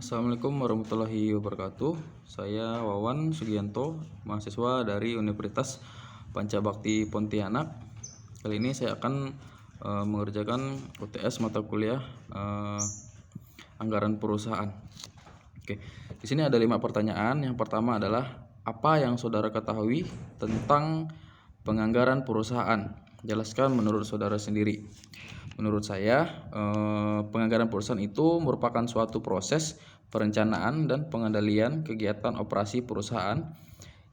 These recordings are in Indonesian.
Assalamualaikum warahmatullahi wabarakatuh. Saya Wawan Sugianto, mahasiswa dari Universitas Pancabakti Pontianak. Kali ini saya akan mengerjakan UTS mata kuliah anggaran perusahaan. Oke, di sini ada 5 pertanyaan. Yang pertama adalah apa yang saudara ketahui tentang penganggaran perusahaan? Jelaskan menurut saudara sendiri. Menurut saya, penganggaran perusahaan itu merupakan suatu proses perencanaan dan pengendalian kegiatan operasi perusahaan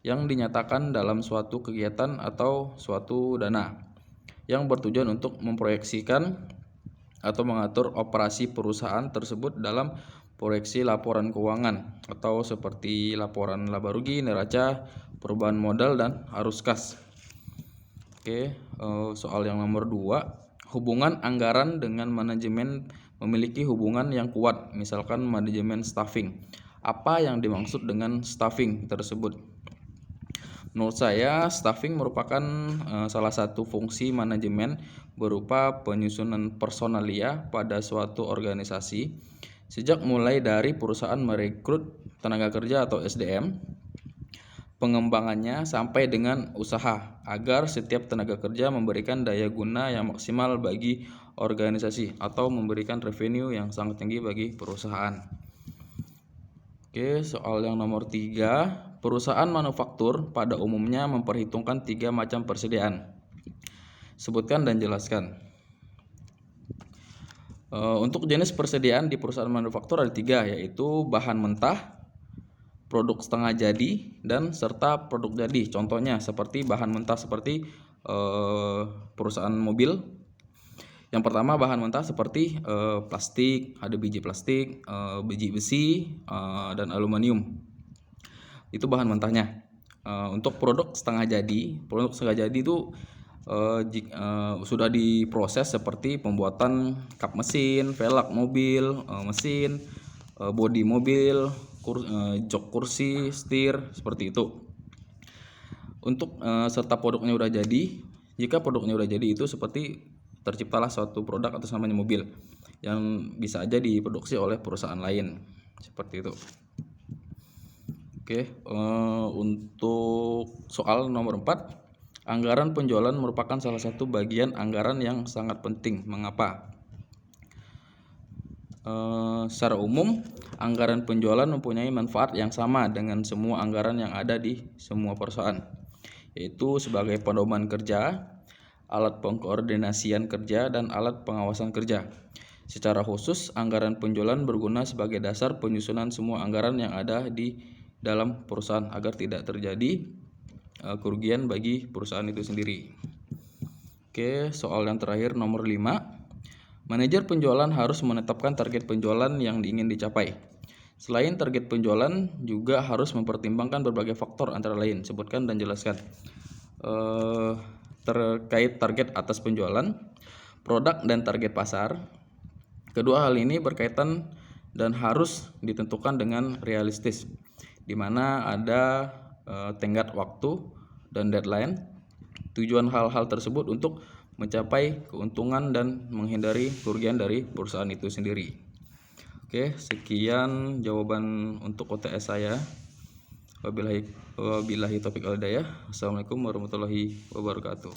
yang dinyatakan dalam suatu kegiatan atau suatu dana yang bertujuan untuk memproyeksikan atau mengatur operasi perusahaan tersebut dalam proyeksi laporan keuangan atau seperti laporan laba rugi, neraca, perubahan modal, dan arus kas. Oke, soal yang nomor 2, hubungan anggaran dengan manajemen memiliki hubungan yang kuat, misalkan manajemen staffing. Apa yang dimaksud dengan staffing tersebut? Menurut saya, staffing merupakan salah satu fungsi manajemen berupa penyusunan personalia pada suatu organisasi, sejak mulai dari perusahaan merekrut tenaga kerja atau SDM, pengembangannya sampai dengan usaha, agar setiap tenaga kerja memberikan daya guna yang maksimal bagi organisasi atau memberikan revenue yang sangat tinggi bagi perusahaan. Oke, soal yang nomor 3, perusahaan manufaktur pada umumnya memperhitungkan 3 macam persediaan. Sebutkan dan jelaskan. Untuk jenis persediaan di perusahaan manufaktur ada 3, yaitu bahan mentah, produk setengah jadi, dan serta produk jadi. Contohnya seperti bahan mentah seperti perusahaan mobil. Yang pertama bahan mentah seperti plastik, ada biji plastik, biji besi, dan aluminium. Itu bahan mentahnya. Untuk produk setengah jadi itu sudah diproses seperti pembuatan kap mesin, velg mobil, mesin, bodi mobil, jok kursi, setir, seperti itu. Untuk serta produknya udah jadi, jika produknya udah jadi itu seperti terciptalah suatu produk atas namanya mobil yang bisa aja diproduksi oleh perusahaan lain, seperti itu. Oke, untuk soal nomor 4, anggaran penjualan merupakan salah satu bagian anggaran yang sangat penting. Mengapa? Secara umum, anggaran penjualan mempunyai manfaat yang sama dengan semua anggaran yang ada di semua perusahaan, yaitu sebagai pedoman kerja, alat pengkoordinasian kerja, dan alat pengawasan kerja. Secara khusus, anggaran penjualan berguna sebagai dasar penyusunan semua anggaran yang ada di dalam perusahaan agar tidak terjadi kerugian bagi perusahaan itu sendiri. Oke, soal yang terakhir nomor 5. Manajer penjualan harus menetapkan target penjualan yang ingin dicapai. Selain target penjualan, juga harus mempertimbangkan berbagai faktor antara lain. Sebutkan dan jelaskan. Terkait target atas penjualan, produk, dan target pasar. Kedua hal ini berkaitan dan harus ditentukan dengan realistis, di mana ada tenggat waktu dan deadline. Tujuan hal-hal tersebut untuk mencapai keuntungan dan menghindari kerugian dari perusahaan itu sendiri. Oke, sekian jawaban untuk UTS saya. Wabillahi taufiq wal hidayah. Assalamualaikum warahmatullahi wabarakatuh.